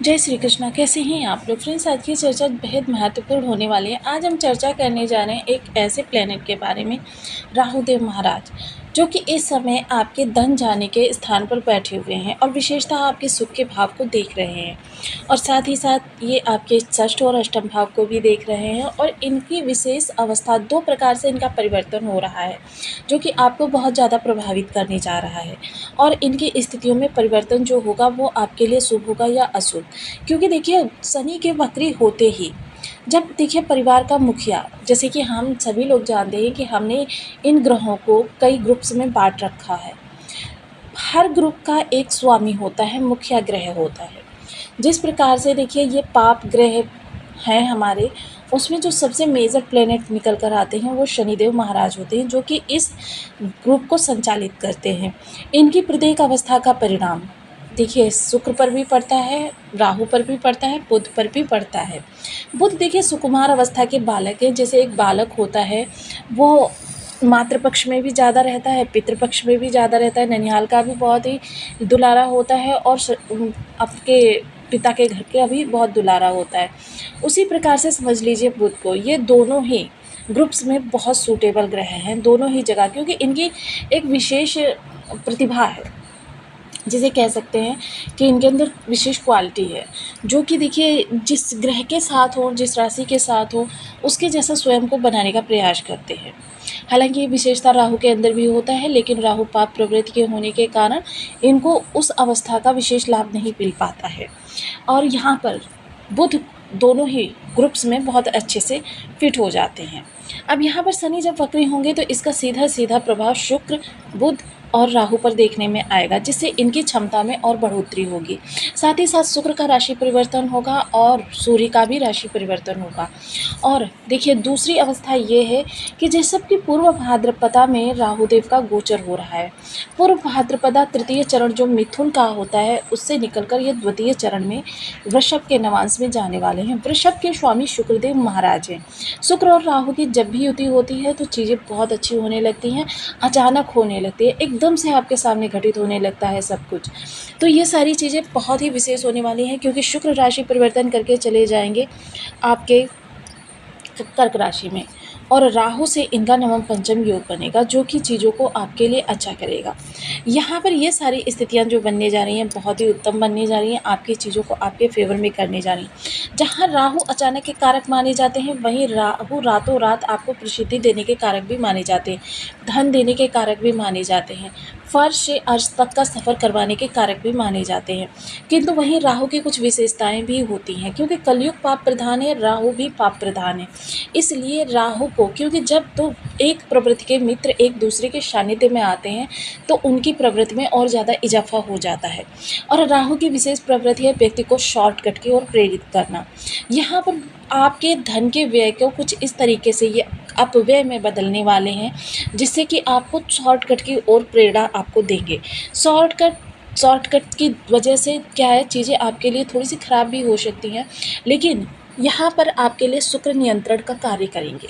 जय श्री कृष्णा। कैसे हैं आप लोग फ्रेंड्स? आज की चर्चा बेहद महत्वपूर्ण होने वाली है। आज हम चर्चा करने जा रहे हैं एक ऐसे प्लेनेट के बारे में, राहुदेव महाराज, जो कि इस समय आपके धन जाने के स्थान पर बैठे हुए हैं और विशेषतः आपके सुख के भाव को देख रहे हैं और साथ ही साथ ये आपके षष्ठ और अष्टम भाव को भी देख रहे हैं। और इनकी विशेष अवस्था, दो प्रकार से इनका परिवर्तन हो रहा है जो कि आपको बहुत ज़्यादा प्रभावित करने जा रहा है। और इनकी स्थितियों में परिवर्तन जो होगा वो आपके लिए शुभ होगा या अशुभ, क्योंकि देखिए शनि के वक्री होते ही जब देखिए परिवार का मुखिया, जैसे कि हम सभी लोग जानते हैं कि हमने इन ग्रहों को कई ग्रुप्स में बांट रखा है। हर ग्रुप का एक स्वामी होता है, मुखिया ग्रह होता है। जिस प्रकार से देखिए ये पाप ग्रह हैं हमारे, उसमें जो सबसे मेजर प्लेनेट निकल कर आते हैं वो शनिदेव महाराज होते हैं, जो कि इस ग्रुप को संचालित करते हैं। इनकी प्रत्येक अवस्था का परिणाम देखिए शुक्र पर भी पड़ता है, राहु पर भी पड़ता है, बुध पर भी पड़ता है। बुध देखिए सुकुमार अवस्था के बालक है। जैसे एक बालक होता है वो मातृपक्ष में भी ज़्यादा रहता है, पितृपक्ष में भी ज़्यादा रहता है, ननिहाल का भी बहुत ही दुलारा होता है और आपके पिता के घर का भी बहुत दुलारा होता है। उसी प्रकार से समझ लीजिए बुध को, ये दोनों ही ग्रुप्स में बहुत सूटेबल ग्रह हैं, दोनों ही जगह, क्योंकि इनकी एक विशेष प्रतिभा है, जिसे कह सकते हैं कि इनके अंदर विशेष क्वालिटी है, जो कि देखिए जिस ग्रह के साथ हो, जिस राशि के साथ हो, उसके जैसा स्वयं को बनाने का प्रयास करते हैं। हालांकि ये विशेषता राहु के अंदर भी होता है, लेकिन राहु पाप प्रवृत्ति के होने के कारण इनको उस अवस्था का विशेष लाभ नहीं मिल पाता है। और यहाँ पर बुध दोनों ही ग्रुप्स में बहुत अच्छे से फिट हो जाते हैं। अब यहाँ पर शनि जब वक्री होंगे तो इसका सीधा सीधा प्रभाव शुक्र, बुध और राहु पर देखने में आएगा, जिससे इनकी क्षमता में और बढ़ोतरी होगी। साथ ही साथ शुक्र का राशि परिवर्तन होगा और सूर्य का भी राशि परिवर्तन होगा। और देखिए दूसरी अवस्था ये है कि जैसे कि पूर्व भाद्रपदा में राहुदेव का गोचर हो रहा है। पूर्व भाद्रपदा तृतीय चरण जो मिथुन का होता है, उससे निकलकर ये द्वितीय चरण में वृषभ के नवांश में जाने वाले हैं। वृषभ के स्वामी शुक्रदेव महाराज हैं। शुक्र और राहु की जब भी युति होती है तो चीज़ें बहुत अच्छी होने लगती हैं, अचानक होने लगती है, एकदम से आपके सामने घटित होने लगता है सब कुछ। तो ये सारी चीज़ें बहुत ही विशेष होने वाली हैं, क्योंकि शुक्र राशि परिवर्तन करके चले जाएंगे आपके कर्क राशि में और राहु से इनका नवम पंचम योग बनेगा, जो कि चीज़ों को आपके लिए अच्छा करेगा। यहाँ पर ये सारी स्थितियाँ जो बनने जा रही हैं बहुत ही उत्तम बनने जा रही हैं, आपकी चीज़ों को आपके फेवर में करने जा रही हैं। जहाँ राहु अचानक के कारक माने जाते हैं, वहीं राहु रातों रात आपको प्रसिद्धि देने के कारक भी माने जाते हैं, धन देने के कारक भी माने जाते हैं, फर्श से अर्श तक का सफ़र करवाने के कारक भी माने जाते हैं। किंतु वहीं राहु की कुछ विशेषताएं भी होती हैं, क्योंकि कलयुग पाप प्रधान है, राहु भी पाप प्रधान है। इसलिए राहु को, क्योंकि जब तो एक प्रवृत्ति के मित्र एक दूसरे के सानिध्य में आते हैं तो उनकी प्रवृत्ति में और ज़्यादा इजाफा हो जाता है। और राहु की विशेष प्रवृत्ति है व्यक्ति को शॉर्टकट की ओर प्रेरित करना। यहाँ पर आपके धन के व्यय को कुछ इस तरीके से ये अपव्यय में बदलने वाले हैं, जिससे कि आपको शॉर्टकट की ओर प्रेरणा आपको देंगे। शॉर्टकट की वजह से क्या है, चीज़ें आपके लिए थोड़ी सी ख़राब भी हो सकती हैं, लेकिन यहाँ पर आपके लिए शुक्र नियंत्रण का कार्य करेंगे।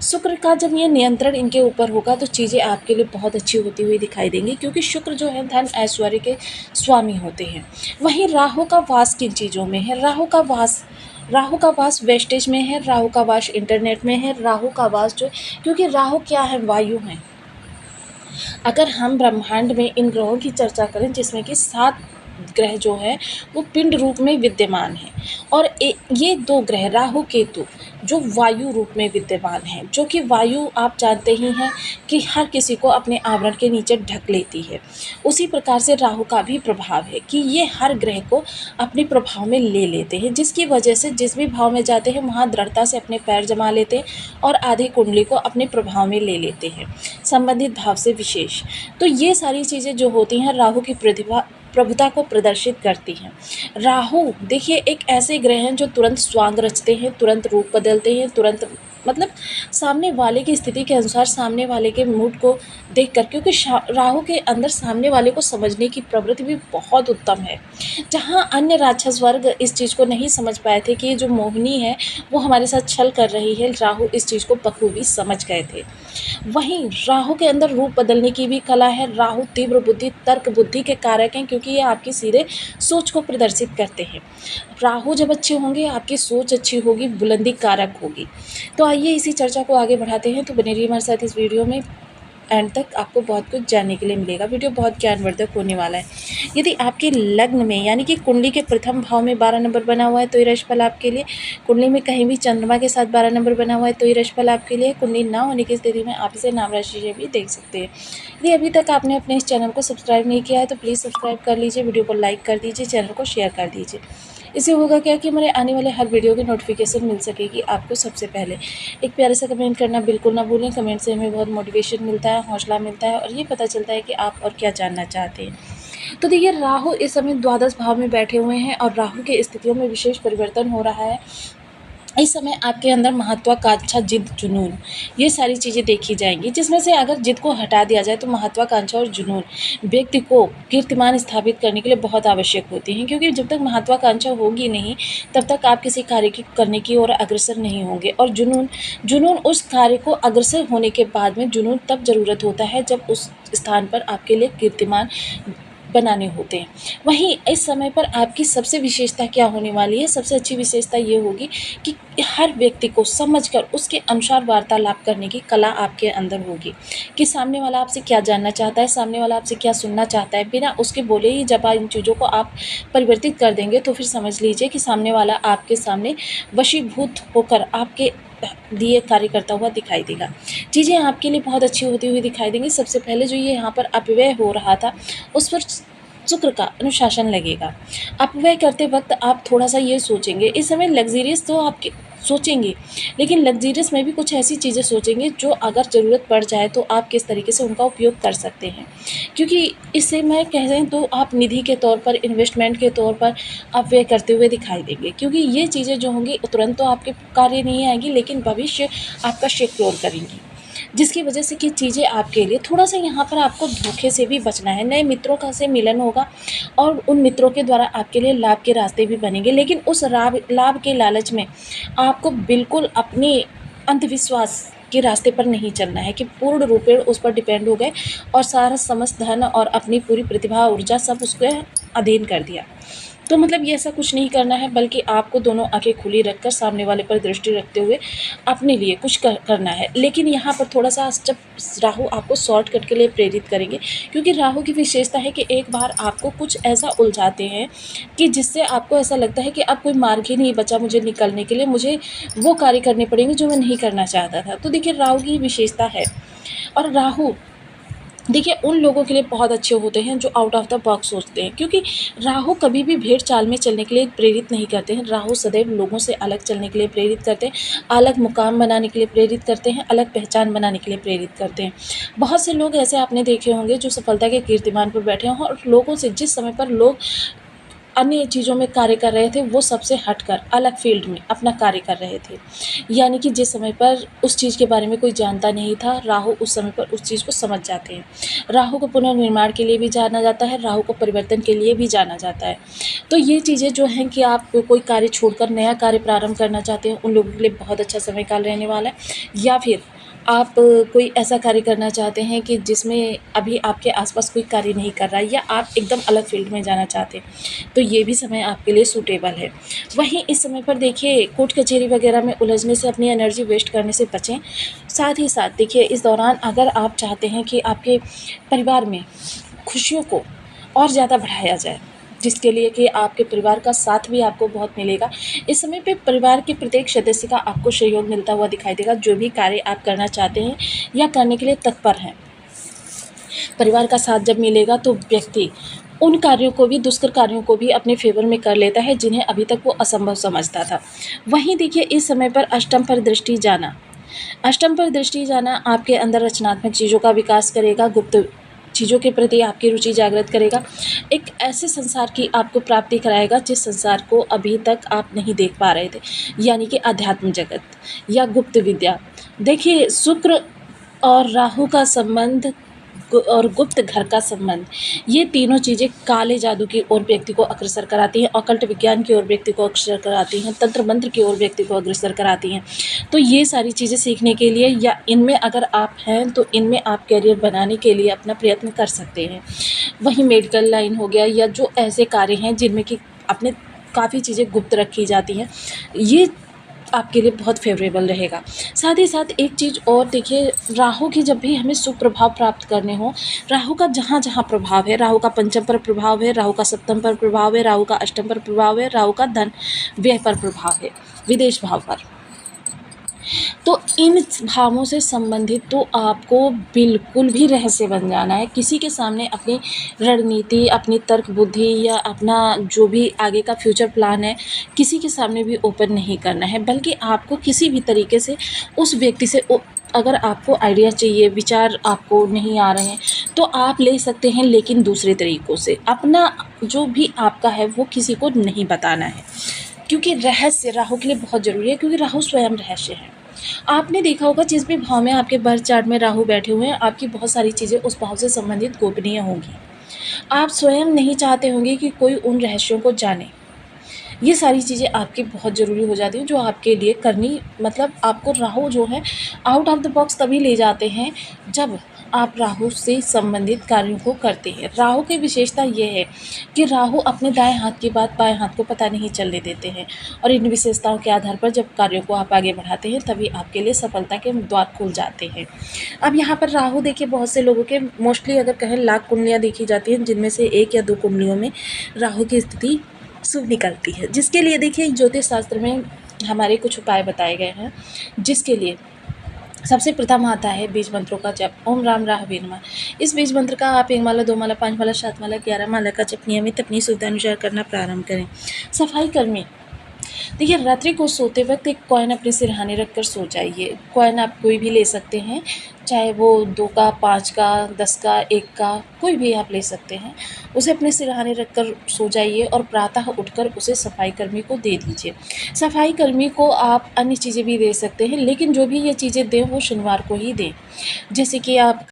शुक्र का जब ये नियंत्रण इनके ऊपर होगा तो चीज़ें आपके लिए बहुत अच्छी होती हुई दिखाई देंगी, क्योंकि शुक्र जो है धन ऐश्वर्य के स्वामी होते हैं। वहीं राहु का वास किन चीज़ों में है? राहु का वास वेस्टेज में है, राहु का वास इंटरनेट में है, राहु का वास जो, क्योंकि राहु क्या है, वायु है। अगर हम ब्रह्मांड में इन ग्रहों की चर्चा करें, जिसमें कि 7 ग्रह जो हैं वो पिंड रूप में विद्यमान हैं, और ये 2 ग्रह राहु केतु जो वायु रूप में विद्यमान हैं, जो कि वायु आप जानते ही हैं कि हर किसी को अपने आवरण के नीचे ढक लेती है। उसी प्रकार से राहु का भी प्रभाव है कि ये हर ग्रह को अपने प्रभाव में ले लेते हैं, जिसकी वजह से जिस भी भाव में जाते हैं वहाँ दृढ़ता से अपने पैर जमा लेते हैं और आधी कुंडली को अपने प्रभाव में ले लेते हैं, संबंधित भाव से विशेष। तो ये सारी चीज़ें जो होती हैं राहु की प्रभुता को प्रदर्शित करती हैं। राहु देखिए एक ऐसे ग्रह हैं जो तुरंत स्वांग रचते हैं, तुरंत रूप बदलते हैं, तुरंत मतलब सामने वाले की स्थिति के अनुसार, सामने वाले के मूड को देखकर, क्योंकि राहु के अंदर सामने वाले को समझने की प्रवृत्ति भी बहुत उत्तम है। जहाँ अन्य राक्षस वर्ग इस चीज़ को नहीं समझ पाए थे कि ये जो मोहिनी है वो हमारे साथ छल कर रही है, राहु इस चीज़ को बखूबी समझ गए थे। वहीं राहु के अंदर रूप बदलने की भी कला है। राहु तीव्र बुद्धि, तर्क बुद्धि के कारक हैं, क्योंकि ये आपकी सीधे सोच को प्रदर्शित करते हैं। राहु जब अच्छे होंगे आपकी सोच अच्छी होगी, बुलंदी कारक होगी। तो आइए इसी चर्चा को आगे बढ़ाते हैं। तो बने रहिए हमारे साथ इस वीडियो में, एंड तक आपको बहुत कुछ जानने के लिए मिलेगा। वीडियो बहुत ज्ञानवर्धक होने वाला है। यदि आपके लग्न में यानी कि कुंडली के प्रथम भाव में 12 नंबर बना हुआ है तो ये राशिफल आपके लिए। कुंडली में कहीं भी चंद्रमा के साथ 12 नंबर बना हुआ है तो ये राशिफल आपके लिए। कुंडली ना होने की स्थिति में आप इसे नाम राशि से भी देख सकते हैं। यदि अभी तक आपने अपने इस चैनल को सब्सक्राइब नहीं किया है तो प्लीज़ सब्सक्राइब कर लीजिए, वीडियो को लाइक कर दीजिए, चैनल को शेयर कर दीजिए। इससे होगा क्या कि हमारे आने वाले हर वीडियो की नोटिफिकेशन मिल सकेगी आपको सबसे पहले। एक प्यारे सा कमेंट करना बिल्कुल ना भूलें। कमेंट से हमें बहुत मोटिवेशन मिलता है, हौसला मिलता है और ये पता चलता है कि आप और क्या जानना चाहते हैं। तो देखिए, राहु इस समय द्वादश भाव में बैठे हुए हैं और राहु की स्थितियों में विशेष परिवर्तन हो रहा है। इस समय आपके अंदर महत्वाकांक्षा, जिद, जुनून, ये सारी चीज़ें देखी जाएंगी, जिसमें से अगर जिद को हटा दिया जाए तो महत्वाकांक्षा और जुनून व्यक्ति को कीर्तिमान स्थापित करने के लिए बहुत आवश्यक होती हैं। क्योंकि जब तक महत्वाकांक्षा होगी नहीं तब तक आप किसी कार्य की करने की ओर अग्रसर नहीं होंगे। और जुनून उस कार्य को अग्रसर होने के बाद में जुनून तब ज़रूरत होता है जब उस स्थान पर आपके लिए कीर्तिमान बनाने होते हैं। वहीं इस समय पर आपकी सबसे विशेषता क्या होने वाली है? सबसे अच्छी विशेषता ये होगी कि हर व्यक्ति को समझकर उसके अनुसार वार्तालाप करने की कला आपके अंदर होगी कि सामने वाला आपसे क्या जानना चाहता है, सामने वाला आपसे क्या सुनना चाहता है। बिना उसके बोले ही जब इन चीज़ों को आप परिवर्तित कर देंगे तो फिर समझ लीजिए कि सामने वाला आपके सामने वशीभूत होकर आपके लिए कार्य करता हुआ दिखाई देगा। चीज़ें आपके लिए बहुत अच्छी होती हुई दिखाई देंगी। सबसे पहले जो ये यहाँ पर अपव्यय हो रहा था उस पर शुक्र का अनुशासन लगेगा। अपव्यय करते वक्त आप थोड़ा सा ये सोचेंगे, इस समय लग्जरियस तो आप सोचेंगे, लेकिन लग्जरियस में भी कुछ ऐसी चीज़ें सोचेंगे जो अगर ज़रूरत पड़ जाए तो आप किस तरीके से उनका उपयोग कर सकते हैं। क्योंकि इससे मैं कह रही तो आप निधि के तौर पर, इन्वेस्टमेंट के तौर पर अपव्यय करते हुए दिखाई देंगे। क्योंकि ये चीज़ें जो होंगी तुरंत तो आपके कार्य नहीं आएंगी, लेकिन भविष्य आपका सिक्योर करेंगी, जिसकी वजह से कि चीज़ें आपके लिए थोड़ा सा यहाँ पर आपको धोखे से भी बचना है। नए मित्रों का से मिलन होगा और उन मित्रों के द्वारा आपके लिए लाभ के रास्ते भी बनेंगे, लेकिन उस लाभ के लालच में आपको बिल्कुल अपने अंधविश्वास के रास्ते पर नहीं चलना है कि पूर्ण रूपेण उस पर डिपेंड हो गए और सारा समस्त धन और अपनी पूरी प्रतिभा ऊर्जा सब उसके अधीन कर दिया। तो मतलब ये ऐसा कुछ नहीं करना है, बल्कि आपको दोनों आंखें खुली रखकर सामने वाले पर दृष्टि रखते हुए अपने लिए कुछ करना है। लेकिन यहाँ पर थोड़ा सा जब राहु आपको शॉर्टकट के लिए प्रेरित करेंगे, क्योंकि राहु की विशेषता है कि एक बार आपको कुछ ऐसा उलझाते हैं कि जिससे आपको ऐसा लगता है कि अब कोई मार्ग ही नहीं बचा मुझे निकलने के लिए, मुझे वो कार्य करने पड़ेंगे जो मैं नहीं करना चाहता था। तो देखिए, राहु की विशेषता है। और राहु देखिए उन लोगों के लिए बहुत अच्छे होते हैं जो आउट ऑफ द बॉक्स सोचते हैं, क्योंकि राहु कभी भी भेड़ चाल में चलने के लिए प्रेरित नहीं करते हैं। राहु सदैव लोगों से अलग चलने के लिए प्रेरित करते हैं, अलग मुकाम बनाने के लिए प्रेरित करते हैं, अलग पहचान बनाने के लिए प्रेरित करते हैं। बहुत से लोग ऐसे आपने देखे होंगे जो सफलता के कीर्तिमान पर बैठे हों और लोगों से जिस समय पर लोग अन्य चीज़ों में कार्य कर रहे थे वो सबसे हटकर अलग फील्ड में अपना कार्य कर रहे थे। यानी कि जिस समय पर उस चीज़ के बारे में कोई जानता नहीं था, राहु उस समय पर उस चीज़ को समझ जाते हैं। राहु को पुनर्निर्माण के लिए भी जाना जाता है, राहु को परिवर्तन के लिए भी जाना जाता है। तो ये चीज़ें जो हैं कि आप कोई कार्य छोड़कर नया कार्य प्रारंभ करना चाहते हैं, उन लोगों के लिए बहुत अच्छा समय काल रहने वाला है। या फिर आप कोई ऐसा कार्य करना चाहते हैं कि जिसमें अभी आपके आसपास कोई कार्य नहीं कर रहा है, या आप एकदम अलग फील्ड में जाना चाहते हैं, तो ये भी समय आपके लिए सूटेबल है। वहीं इस समय पर देखिए, कोर्ट कचहरी वगैरह में उलझने से, अपनी एनर्जी वेस्ट करने से बचें। साथ ही साथ देखिए, इस दौरान अगर आप चाहते हैं कि आपके परिवार में खुशियों को और ज़्यादा बढ़ाया जाए, जिसके लिए कि आपके परिवार का साथ भी आपको बहुत मिलेगा, इस समय पे परिवार के प्रत्येक सदस्य का आपको सहयोग मिलता हुआ दिखाई देगा। जो भी कार्य आप करना चाहते हैं या करने के लिए तत्पर हैं, परिवार का साथ जब मिलेगा तो व्यक्ति उन कार्यों को भी, दुष्कर कार्यों को भी अपने फेवर में कर लेता है जिन्हें अभी तक वो असंभव समझता था। वहीं देखिए, इस समय पर अष्टम पर दृष्टि जाना आपके अंदर रचनात्मक चीज़ों का विकास करेगा, गुप्त चीज़ों के प्रति आपकी रुचि जागृत करेगा, एक ऐसे संसार की आपको प्राप्ति कराएगा जिस संसार को अभी तक आप नहीं देख पा रहे थे, यानी कि अध्यात्म जगत या गुप्त विद्या। देखिए, शुक्र और राहु का संबंध और गुप्त घर का संबंध, ये तीनों चीज़ें काले जादू की ओर व्यक्ति को अग्रसर कराती हैं, ऑकल्ट विज्ञान की ओर व्यक्ति को अग्रसर कराती हैं, तंत्र मंत्र की ओर व्यक्ति को अग्रसर कराती हैं। तो ये सारी चीज़ें सीखने के लिए या इनमें अगर आप हैं तो इनमें आप करियर बनाने के लिए अपना प्रयत्न कर सकते हैं। वहीं मेडिकल लाइन हो गया या जो ऐसे कार्य हैं जिनमें कि अपने काफ़ी चीज़ें गुप्त रखी जाती हैं, ये आपके लिए बहुत फ़ेवरेबल रहेगा। साथ ही साथ एक चीज़ और देखिए, राहु की जब भी हमें शुभ प्रभाव प्राप्त करने हों, राहु का जहाँ-जहाँ प्रभाव है, राहु का पंचम पर प्रभाव है, राहु का सप्तम पर प्रभाव है, राहु का अष्टम पर प्रभाव है, राहु का धन व्यय पर प्रभाव है, विदेश भाव पर। तो इन भावों से संबंधित तो आपको बिल्कुल भी रहस्य बन जाना है। किसी के सामने अपनी रणनीति, अपनी तर्क बुद्धि या अपना जो भी आगे का फ्यूचर प्लान है, किसी के सामने भी ओपन नहीं करना है, बल्कि आपको किसी भी तरीके से उस व्यक्ति से अगर आपको आइडिया चाहिए, विचार आपको नहीं आ रहे हैं, तो आप ले सकते हैं, लेकिन दूसरे तरीकों से। अपना जो भी आपका है वो किसी को नहीं बताना है, क्योंकि रहस्य राहु के लिए बहुत ज़रूरी है, क्योंकि राहु स्वयं रहस्य है। आपने देखा होगा जिस भी भाव में आपके बर्थ चार्ट में राहु बैठे हुए हैं, आपकी बहुत सारी चीज़ें उस भाव से संबंधित गोपनीय होंगी। आप स्वयं नहीं चाहते होंगे कि कोई उन रहस्यों को जाने। ये सारी चीज़ें आपकी बहुत ज़रूरी हो जाती हैं, जो आपके लिए करनी, मतलब आपको राहु जो है आउट ऑफ द बॉक्स तभी ले जाते हैं जब आप राहु से संबंधित कार्यों को करते हैं। राहु की विशेषता ये है कि राहु अपने दाएं हाथ की बात बाएं हाथ को पता नहीं चलने देते हैं, और इन विशेषताओं के आधार पर जब कार्यों को आप आगे बढ़ाते हैं तभी आपके लिए सफलता के द्वार खुल जाते हैं। अब यहाँ पर राहु देखिए, बहुत से लोगों के मोस्टली अगर कहें लाख कुंडलियाँ देखी जाती हैं, जिनमें से 1 या 2 कुंडलियों में राहु की स्थिति शुभ निकलती है, जिसके लिए देखिए ज्योतिष शास्त्र में हमारे कुछ उपाय बताए गए हैं, जिसके लिए सबसे प्रथम आता है बीज मंत्रों का जप। ओम राम राहवे नमः। इस बीज मंत्र का आप 1 माला, 2 माला, 5 माला, 7 माला, 11 माला का जप नियमित अपनी सुविधानुसार करना प्रारंभ करें। सफाई कर्मी, देखिए रात्रि को सोते वक्त एक कॉइन अपने सिरहाने रख कर सो जाइए। कॉइन आप कोई भी ले सकते हैं, चाहे वो 2 का, 5 का, 10 का, 1 का, कोई भी आप ले सकते हैं। उसे अपने सिरहाने रख कर सो जाइए और प्रातः उठकर उसे सफाई कर्मी को दे दीजिए। सफाई कर्मी को आप अन्य चीज़ें भी दे सकते हैं, लेकिन जो भी ये चीज़ें दें वो शनिवार को ही दें। जैसे कि आप